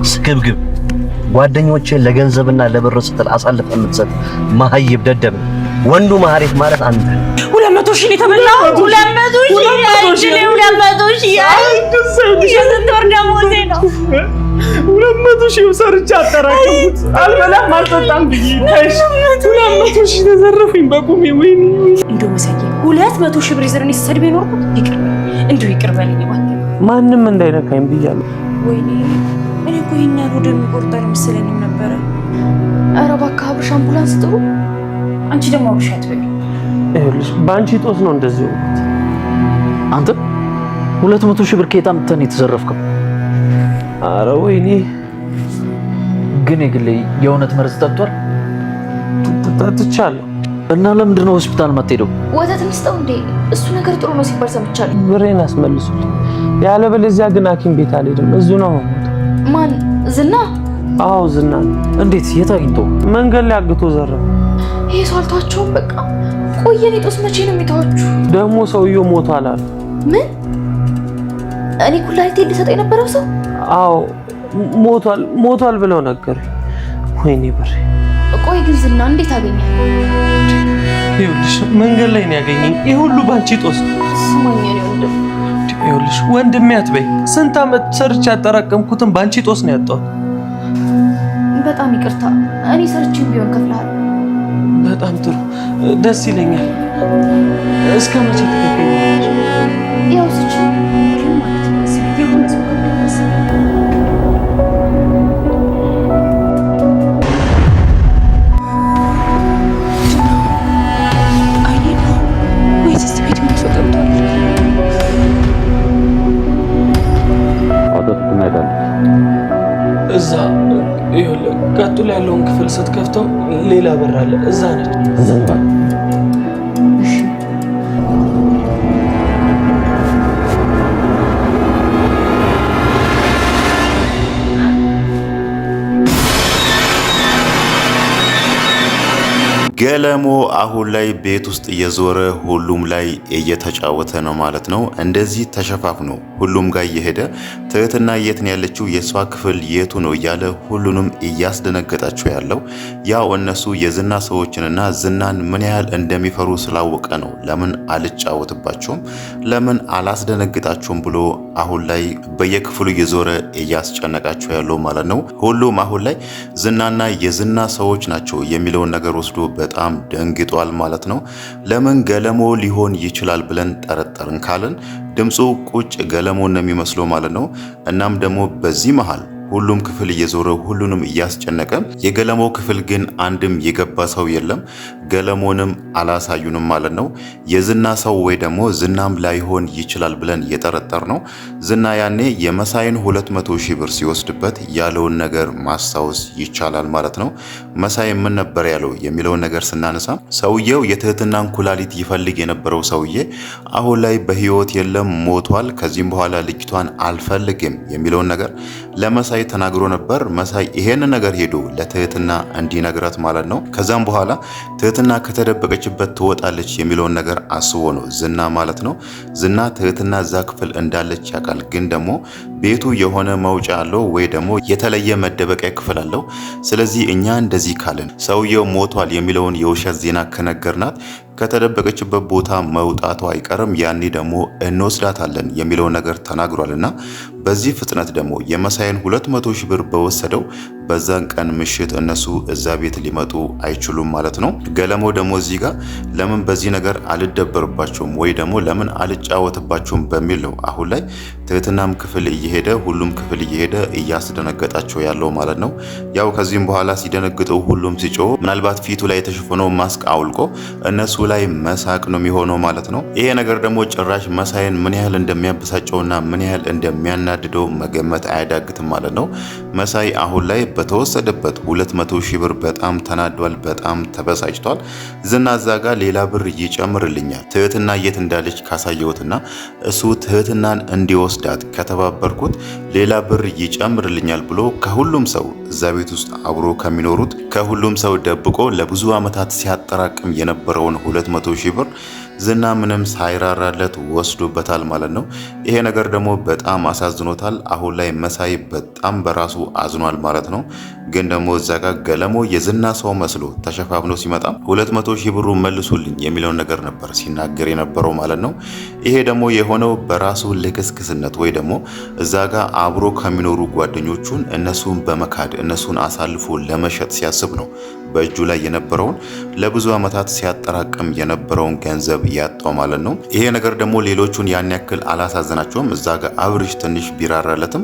ስግብግብ ጓደኞቼን ለገንዘብና ለብር ስትል አሳልፈ የምትሰጥ መሀይብ ደደብ ወንዱ ማህሪት ማለት አንተ 200 ሺህ ተበላው 200 ሺህ የስንት ወር ደሞዜ ነው 200 ሺህ ሰርቼ አጠራቀምኩት አልበላም አልጠጣም ብዬ 200 ሺህ ተዘረፉኝ በቁሜ ወይኔ እንደው መሰዬ 200 ሺህ ብር ይዘርኝ ሰድቤ ኖርኩት ይቅር እንደው ይቅር በለኝ እባክህ ማንንም እንዳይነካኝ ብያለሁ ወይኔ እኔ እኮ ይሄን ያህል ወደ የሚቆርጠር መሰለኝም ነበረ ኧረ እባክህ አብርሽ አምቡላንስ ጥሩ አንቺ ደግሞ አብርሽ አትበይ ይኸውልሽ በአንቺ ጦስ ነው እንደዚህ ሆንኩት አንተ 200 ሺህ ብር ከየት አምጥተህ ነው የተዘረፍከው ኧረ ወይኔ ግን የግሌ የእውነት መርዝ ጠጥቷል ጠጥቻለሁ እና ለምንድን ነው ሆስፒታል የማትሄደው ወተት እንስጠው እንዴ እሱ ነገር ጥሩ ነው ሲባል ሰምቻለሁ ብሬን አስመልሱልኝ ያለበለዚያ ግን ሐኪም ቤት አልሄድም እዚሁ ነው ማን ዝና አዎ ዝና እንዴት የት አግኝቶ መንገድ ላይ አግቶ ዘረፈ ይሄ ሰው አልተዋቸውም በቃ ቆየኔ ጦስ መቼ ነው የሚተዋችሁ ደግሞ ሰውየው ሞቷል አሉ ምን እኔ ኩላሊቴ ሊሰጠው የነበረው ሰው አዎ ሞቷል ብለው ነገሩኝ ወይኔ ብሬ ቆይ ግን ዝና እንዴት አገኘ ይኸውልሽ መንገድ ላይ ነው ያገኘኝ ይሄ ሁሉ ባንቺ ጦስ ስማኝ እኔ ወንድም ይኸውልሽ ወንድሜ አትበይ ስንት ዓመት ሰርቼ ያጠራቀምኩትን ባንቺ ጦስ ነው ያጣሁት በጣም ይቅርታ እኔ ሰርቼም ቢሆን ከፍልሃል በጣም ጥሩ ደስ ይለኛል እስከ መቼ ትከፍለኛለሽ ያው ስጭ ግን ማለት ነው የሆነ ሰው ከደረሰ እዛ ይኸውልህ ቀጥሎ ያለውን ክፍል ስትከፍተው ሌላ በር አለ እዛ ነች ገለሞ አሁን ላይ ቤት ውስጥ እየዞረ ሁሉም ላይ እየተጫወተ ነው ማለት ነው። እንደዚህ ተሸፋፍኖ ሁሉም ጋር እየሄደ ትህትና የት ነው ያለችው የሷ ክፍል የቱ ነው እያለ ሁሉንም እያስደነገጣቸው ያለው ያው እነሱ የዝና ሰዎችንና ዝናን ምን ያህል እንደሚፈሩ ስላወቀ ነው። ለምን አልጫወትባቸውም ለምን አላስደነግጣቸውም ብሎ አሁን ላይ በየክፍሉ እየዞረ እያስጨነቃቸው ያለው ማለት ነው። ሁሉም አሁን ላይ ዝናና የዝና ሰዎች ናቸው የሚለውን ነገር ወስዶ በጣም ደንግጧል ማለት ነው። ለምን ገለሞ ሊሆን ይችላል ብለን ጠረጠርን ካልን ድምፁ ቁጭ ገለሞ ነው የሚመስለው ማለት ነው። እናም ደግሞ በዚህ መሃል ሁሉም ክፍል እየዞረ ሁሉንም እያስጨነቀ የገለሞ ክፍል ግን አንድም የገባ ሰው የለም። ገለሞንም አላሳዩንም ማለት ነው። የዝና ሰው ወይ ደግሞ ዝናም ላይሆን ይችላል ብለን የጠረጠር ነው። ዝና ያኔ የመሳይን 200 ሺህ ብር ሲወስድበት ያለውን ነገር ማስታወስ ይቻላል ማለት ነው። መሳይ ምን ነበር ያለው የሚለውን ነገር ስናነሳ ሰውየው የትህትናን ኩላሊት ይፈልግ የነበረው ሰውዬ አሁን ላይ በህይወት የለም ሞቷል፣ ከዚህም በኋላ ልጅቷን አልፈልግም የሚለውን ነገር ለመሳይ ተናግሮ ነበር። መሳይ ይሄን ነገር ሄዶ ለትህትና እንዲነግራት ማለት ነው። ከዛም በኋላ ትህትና ከተደበቀችበት ትወጣለች የሚለውን ነገር አስቦ ነው ዝና ማለት ነው። ዝና ትህትና እዛ ክፍል እንዳለች ያውቃል። ግን ደግሞ ቤቱ የሆነ መውጫ አለው ወይ ደግሞ የተለየ መደበቂያ ክፍል አለው። ስለዚህ እኛ እንደዚህ ካልን ሰውየው ሞቷል የሚለውን የውሸት ዜና ከነገርናት ከተደበቀችበት ቦታ መውጣቷ አይቀርም፣ ያኔ ደግሞ እንወስዳታለን የሚለው ነገር ተናግሯልና በዚህ ፍጥነት ደግሞ የመሳይን 200 ሺህ ብር በወሰደው በዛን ቀን ምሽት እነሱ እዛ ቤት ሊመጡ አይችሉም ማለት ነው። ገለሞ ደግሞ እዚህ ጋር ለምን በዚህ ነገር አልደበርባቸውም ወይ ደግሞ ለምን አልጫወትባቸውም በሚል ነው አሁን ላይ ትህትናም ክፍል እየሄደ ሁሉም ክፍል እየሄደ እያስደነገጣቸው ያለው ማለት ነው። ያው ከዚህም በኋላ ሲደነግጠው ሁሉም ሲጮህ ምናልባት ፊቱ ላይ የተሸፈነው ማስክ አውልቆ እነሱ ላይ መሳቅ ነው የሚሆነው ማለት ነው። ይሄ ነገር ደግሞ ጭራሽ መሳይን ምን ያህል እንደሚያበሳጨውና ምን ያህል እንደሚያናድደው መገመት አያዳግትም ማለት ነው። መሳይ አሁን ላይ በተወሰደበት 200 ሺህ ብር በጣም ተናዷል፣ በጣም ተበሳጭቷል። ዝና እዛ ጋር ሌላ ብር ይጨምርልኛል ትህትና የት እንዳለች ካሳየውትና እሱ ትህትናን እንዲወስዳት ከተባበርኩት ሌላ ብር ይጨምርልኛል ብሎ ከሁሉም ሰው እዛ ቤት ውስጥ አብሮ ከሚኖሩት ከሁሉም ሰው ደብቆ ለብዙ ዓመታት ሲያጠራቅም የነበረውን 200 ሺህ ብር ዝና ምንም ሳይራራለት ወስዶበታል ማለት ነው። ይሄ ነገር ደግሞ በጣም አሳዝኖታል። አሁን ላይ መሳይ በጣም በራሱ አዝኗል ማለት ነው። ግን ደግሞ እዛ ጋር ገለሞ የዝና ሰው መስሎ ተሸፋፍኖ ሲመጣ 200 ሺህ ብሩ መልሱልኝ የሚለውን ነገር ነበር ሲናገር የነበረው ማለት ነው። ይሄ ደግሞ የሆነው በራሱ ልክስክስነት ወይ ደግሞ እዛ ጋር አብሮ ከሚኖሩ ጓደኞቹን እነሱን በመካድ እነሱን አሳልፎ ለመሸጥ ሲያስብ ነው በእጁ ላይ የነበረውን ለብዙ ዓመታት ሲያጠራቅም የነበረውን ገንዘብ ያጣው ማለት ነው። ይሄ ነገር ደግሞ ሌሎቹን ያን ያክል አላሳዘናቸውም። እዛ ጋር አብርሽ ትንሽ ቢራራለትም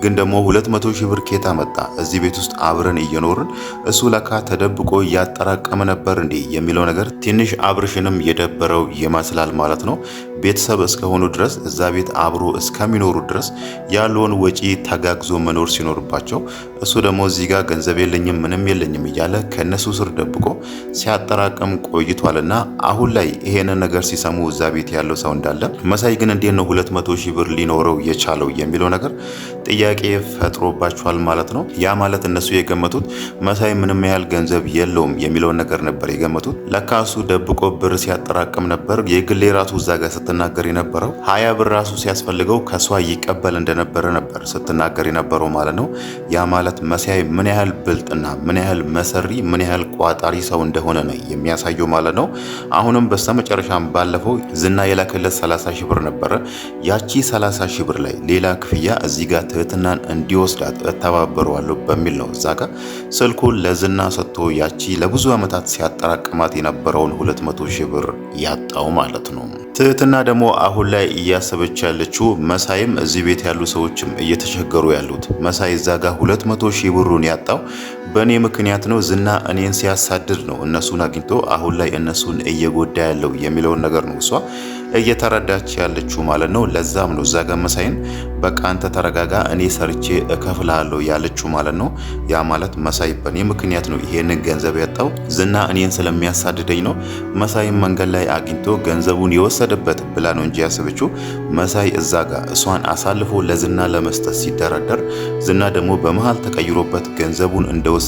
ግን ደግሞ 200 ሺህ ብር ኬታ መጣ እዚህ ቤት ውስጥ አብረን እየኖርን እሱ ለካ ተደብቆ እያጠራቀመ ነበር እንዴ የሚለው ነገር ትንሽ አብርሽንም የደበረው ይመስላል ማለት ነው። ቤተሰብ እስከሆኑ ድረስ እዛ ቤት አብሮ እስከሚኖሩ ድረስ ያለውን ወጪ ተጋግዞ መኖር ሲኖርባቸው እሱ ደግሞ እዚህ ጋር ገንዘብ የለኝም ምንም የለኝም እያለ ከነሱ ስር ደብቆ ሲያጠራቅም ቆይቷልና አሁን ላይ ይሄንን ነገር ሲሰሙ እዛ ቤት ያለው ሰው እንዳለ መሳይ ግን እንዴት ነው 200 ሺህ ብር ሊኖረው የቻለው የሚለው ነገር ጥያቄ ፈጥሮባቸዋል ማለት ነው። ያ ማለት እነሱ የገመቱት መሳይ ምንም ያህል ገንዘብ የለውም የሚለውን ነገር ነበር የገመቱት። ለካ እሱ ደብቆ ብር ሲያጠራቅም ነበር። የግሌ ራሱ እዛ ጋር ስትናገር የነበረው 20 ብር ራሱ ሲያስፈልገው ከሷ ይቀበል እንደነበረ ነበር ስትናገር የነበረው ማለት ነው። ያ ማለት መሳይ ምን ያህል ብልጥና ምን ያህል መሰሪ ምን ያህል ቋጣሪ ሰው እንደሆነ ነው የሚያሳየው ማለት ነው። አሁንም በስተመጨረሻም ባለፈው ዝና የላከለት 30 ሺህ ብር ነበረ። ያቺ 30 ሺህ ብር ላይ ሌላ ክፍያ እዚህ ጋር ትህትናን እንዲወስዳት እተባበረዋለሁ በሚል ነው እዛ ጋር ስልኩን ለዝና ሰጥቶ ያቺ ለብዙ ዓመታት ሲያጠራቅማት የነበረውን 200 ሺህ ብር ያጣው ማለት ነው። ትህትና ደግሞ አሁን ላይ እያሰበች ያለችው መሳይም እዚህ ቤት ያሉ ሰዎችም እየተቸገሩ ያሉት መሳይ እዛ ጋር 200 ሺህ ብሩን ያጣው በእኔ ምክንያት ነው። ዝና እኔን ሲያሳድድ ነው እነሱን አግኝቶ አሁን ላይ እነሱን እየጎዳ ያለው የሚለውን ነገር ነው እሷ እየተረዳች ያለችው ማለት ነው። ለዛም ነው እዛ ጋር መሳይን በቃ አንተ ተረጋጋ እኔ ሰርቼ እከፍልሃለሁ ያለችው ማለት ነው። ያ ማለት መሳይ በእኔ ምክንያት ነው ይሄንን ገንዘብ ያጣው ዝና እኔን ስለሚያሳድደኝ ነው መሳይን መንገድ ላይ አግኝቶ ገንዘቡን የወሰደበት ብላ ነው እንጂ ያሰበችው መሳይ እዛ ጋር እሷን አሳልፎ ለዝና ለመስጠት ሲደረደር ዝና ደግሞ በመሃል ተቀይሮበት ገንዘቡን እንደወሰደበት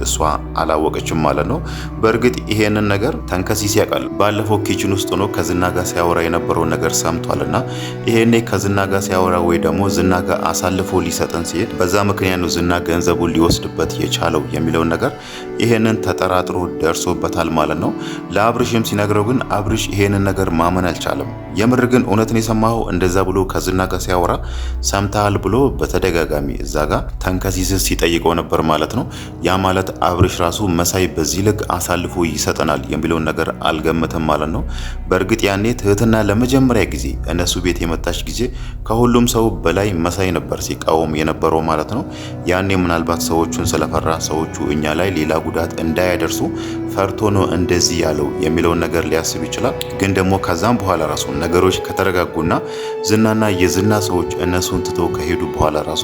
እሷ አላወቀችም ማለት ነው። በእርግጥ ይሄንን ነገር ተንከሲስ ያውቃል። ባለፈው ኪችን ውስጥ ሆኖ ከዝና ጋር ሲያወራ የነበረውን ነገር ሰምቷልና ይሄኔ ከዝና ጋር ሲያወራ ወይ ደግሞ ዝና ጋር አሳልፎ ሊሰጠን ሲሄድ በዛ ምክንያት ነው ዝና ገንዘቡን ሊወስድበት የቻለው የሚለውን ነገር ይሄንን ተጠራጥሮ ደርሶበታል ማለት ነው። ለአብርሽም ሲነግረው ግን አብርሽ ይሄንን ነገር ማመን አልቻለም። የምር ግን እውነትን የሰማው እንደዛ ብሎ ከዝና ጋር ሲያወራ ሰምተሃል ብሎ በተደጋጋሚ እዛ ጋር ተንከሲስ ሲጠይቀው ነበር ማለት ነው። ያ ማለት አብርሽ ራሱ መሳይ በዚህ ልክ አሳልፎ ይሰጠናል የሚለውን ነገር አልገመተም ማለት ነው። በእርግጥ ያኔ ትህትና ለመጀመሪያ ጊዜ እነሱ ቤት የመጣች ጊዜ ከሁሉም ሰው በላይ መሳይ ነበር ሲቃወም የነበረው ማለት ነው። ያኔ ምናልባት ሰዎቹን ስለፈራ ሰዎቹ እኛ ላይ ሌላ ጉዳት እንዳያደርሱ ፈርቶ ነው እንደዚህ ያለው የሚለውን ነገር ሊያስብ ይችላል። ግን ደግሞ ከዛም በኋላ ራሱ ነገሮች ከተረጋጉና ዝናና የዝና ሰዎች እነሱን ትቶ ከሄዱ በኋላ ራሱ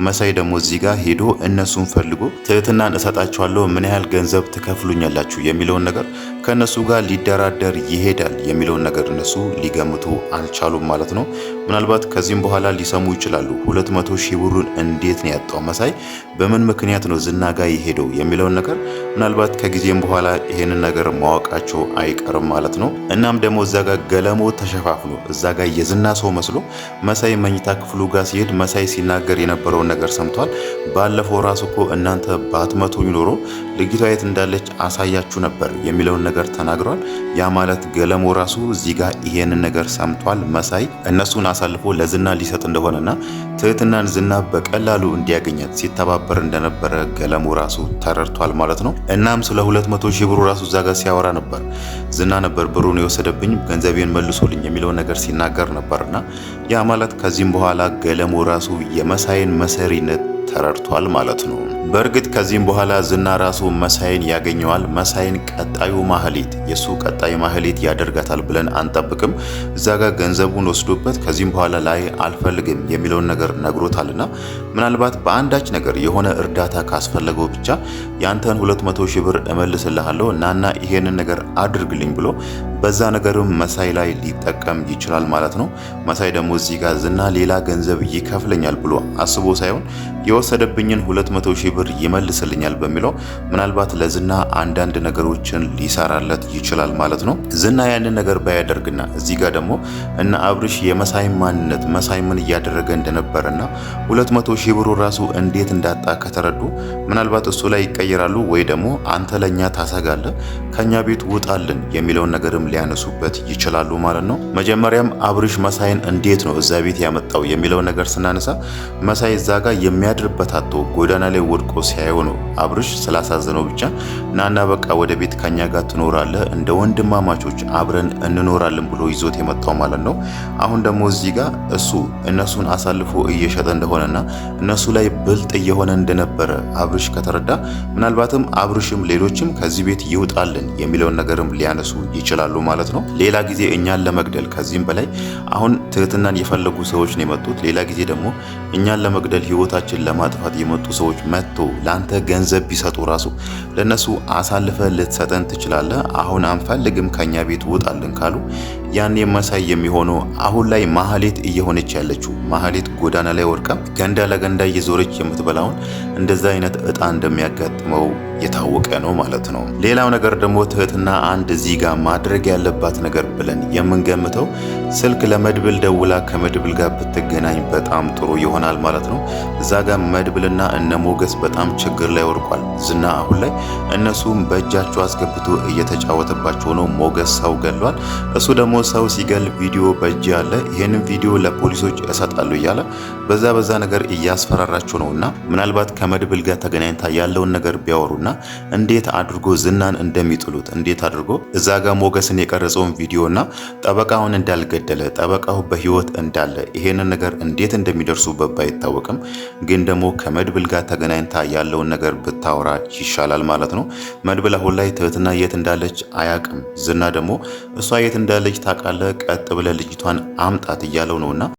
መሳይ ደግሞ እዚህ ጋር ሄዶ እነሱን ፈልጎ ትህትናን እሰጣቸዋለሁ ምን ያህል ገንዘብ ትከፍሉኛላችሁ የሚለውን ነገር ከነሱ ጋር ሊደራደር ይሄዳል የሚለውን ነገር እነሱ ሊገምቱ አልቻሉም ማለት ነው። ምናልባት ከዚህም በኋላ ሊሰሙ ይችላሉ 200 ሺህ ብሩን እንዴት ነው ያጣው መሳይ በምን ምክንያት ነው ዝና ጋር የሄደው የሚለውን ነገር ምናልባት ከጊዜም በኋላ ይሄንን ነገር ማወቃቸው አይቀርም ማለት ነው። እናም ደግሞ እዛ ጋር ገለሞ ተሸፋፍኖ እዛ ጋር የዝና ሰው መስሎ መሳይ መኝታ ክፍሉ ጋር ሲሄድ መሳይ ሲናገር የነበረውን ነገር ሰምቷል። ባለፈው ራሱ እኮ እናንተ ባትመቱ ኖሮ ልጅቷ የት እንዳለች አሳያችሁ ነበር የሚለውን ነገር ተናግሯል። ያ ማለት ገለሞ ራሱ እዚህ ጋር ይሄንን ነገር ሰምቷል። መሳይ እነሱን አሳልፎ ለዝና ሊሰጥ እንደሆነና ትህትናን ዝና በቀላሉ እንዲያገኛት ሲተባበር እንደነበረ ገለሞ ራሱ ተረድቷል ማለት ነው። እናም ስለ 200 ሺህ ብሩ ራሱ እዛ ጋር ሲያወራ ነበር። ዝና ነበር ብሩን የወሰደብኝ ገንዘቤን መልሶልኝ የሚለውን ነገር ሲናገር ነበርና ያ ማለት ከዚህም በኋላ ገለሞ ራሱ የመሳይን መሰሪነት ተረድቷል ማለት ነው። በእርግጥ ከዚህም በኋላ ዝና ራሱ መሳይን ያገኘዋል። መሳይን ቀጣዩ ማህሌት የሱ ቀጣይ ማህሌት ያደርጋታል ብለን አንጠብቅም። እዛ ጋር ገንዘቡን ወስዶበት ከዚህም በኋላ ላይ አልፈልግም የሚለውን ነገር ነግሮታልና ምናልባት በአንዳች ነገር የሆነ እርዳታ ካስፈለገው ብቻ ያንተን 200 ሺህ ብር እመልስልሃለሁ ናና ይሄንን ነገር አድርግልኝ ብሎ በዛ ነገርም መሳይ ላይ ሊጠቀም ይችላል ማለት ነው። መሳይ ደግሞ እዚህ ጋር ዝና ሌላ ገንዘብ ይከፍለኛል ብሎ አስቦ ሳይሆን የወሰደብኝን 200 ሺህ ብር ይመልስልኛል በሚለው ምናልባት ለዝና አንዳንድ ነገሮችን ሊሰራለት ይችላል ማለት ነው። ዝና ያንን ነገር ባያደርግና እዚህ ጋር ደግሞ እና አብርሽ የመሳይ ማንነት መሳይ ምን እያደረገ እንደነበረና 200 ሺህ ብሩ ራሱ እንዴት እንዳጣ ከተረዱ ምናልባት እሱ ላይ ይቀየራሉ ወይ ደግሞ አንተ ለኛ ታሰጋለህ ከኛ ቤት ውጣልን የሚለውን ነገርም ሊያነሱበት ይችላሉ ማለት ነው። መጀመሪያም አብርሽ መሳይን እንዴት ነው እዛ ቤት ያመጣው የሚለው ነገር ስናነሳ መሳይ እዛ ጋር የሚያድርበት አጥቶ ጎዳና ላይ ወድቆ ሲያየው ነው አብርሽ ስላሳዘነው ብቻ ናና በቃ ወደ ቤት ከኛ ጋር ትኖራለህ እንደ ወንድማማቾች አብረን እንኖራለን ብሎ ይዞት የመጣው ማለት ነው። አሁን ደግሞ እዚህ ጋር እሱ እነሱን አሳልፎ እየሸጠ እንደሆነና እነሱ ላይ ብልጥ እየሆነ እንደነበረ አብርሽ ከተረዳ ምናልባትም አብርሽም ሌሎችም ከዚህ ቤት ይውጣልን የሚለውን ነገርም ሊያነሱ ይችላሉ ማለት ነው። ሌላ ጊዜ እኛን ለመግደል ከዚህም በላይ አሁን ትህትናን የፈለጉ ሰዎች ነው የመጡት። ሌላ ጊዜ ደግሞ እኛን ለመግደል ህይወታችን ለማጥፋት የመጡ ሰዎች መጥቶ ላንተ ገንዘብ ቢሰጡ ራሱ ለነሱ አሳልፈ ልትሰጠን ትችላለህ፣ አሁን አንፈልግም ከኛ ቤት ውጣልን ካሉ ያኔ መሳይ የሚሆነው አሁን ላይ ማህሌት እየሆነች ያለችው ማህሌት ጎዳና ላይ ወርቃ ገንዳ ለገንዳ እየዞረች የምትበላውን እንደዛ አይነት እጣ እንደሚያጋጥመው የታወቀ ነው ማለት ነው። ሌላው ነገር ደግሞ ትህትና አንድ እዚህ ጋር ማድረግ ያለባት ነገር ብለን የምንገምተው ስልክ ለመድብል ደውላ ከመድብል ጋር ብትገናኝ በጣም ጥሩ ይሆናል ማለት ነው። እዛ ጋር መድብልና እነ ሞገስ በጣም ችግር ላይ ወርቋል። ዝና አሁን ላይ እነሱም በእጃቸው አስገብቶ እየተጫወተባቸው ነው። ሞገስ ሰው ገሏል። እሱ ደግሞ ሰው ሲገል ቪዲዮ በእጅ ያለ ይሄንን ቪዲዮ ለፖሊሶች እሰጣለሁ እያለ በዛ ነገር እያስፈራራቸው ነውና ምናልባት ከመድብል ጋር ተገናኝታ ያለውን ነገር ቢያወሩና እንዴት አድርጎ ዝናን እንደሚጥሉት እንዴት አድርጎ እዛ ጋር ሞገስን የቀረጸውን ቪዲዮና ጠበቃውን እንዳልገደለ ጠበቃው በህይወት እንዳለ ይሄንን ነገር እንዴት እንደሚደርሱበት ባይታወቅም ግን ደግሞ ከመድብል ጋር ተገናኝታ ያለውን ነገር ብታወራ ይሻላል ማለት ነው። መድብል አሁን ላይ ትህትና የት እንዳለች አያቅም። ዝና ደግሞ እሷ የት እንዳለች ታውቃለህ፣ ቀጥ ብለ ልጅቷን አምጣት እያለው ነውና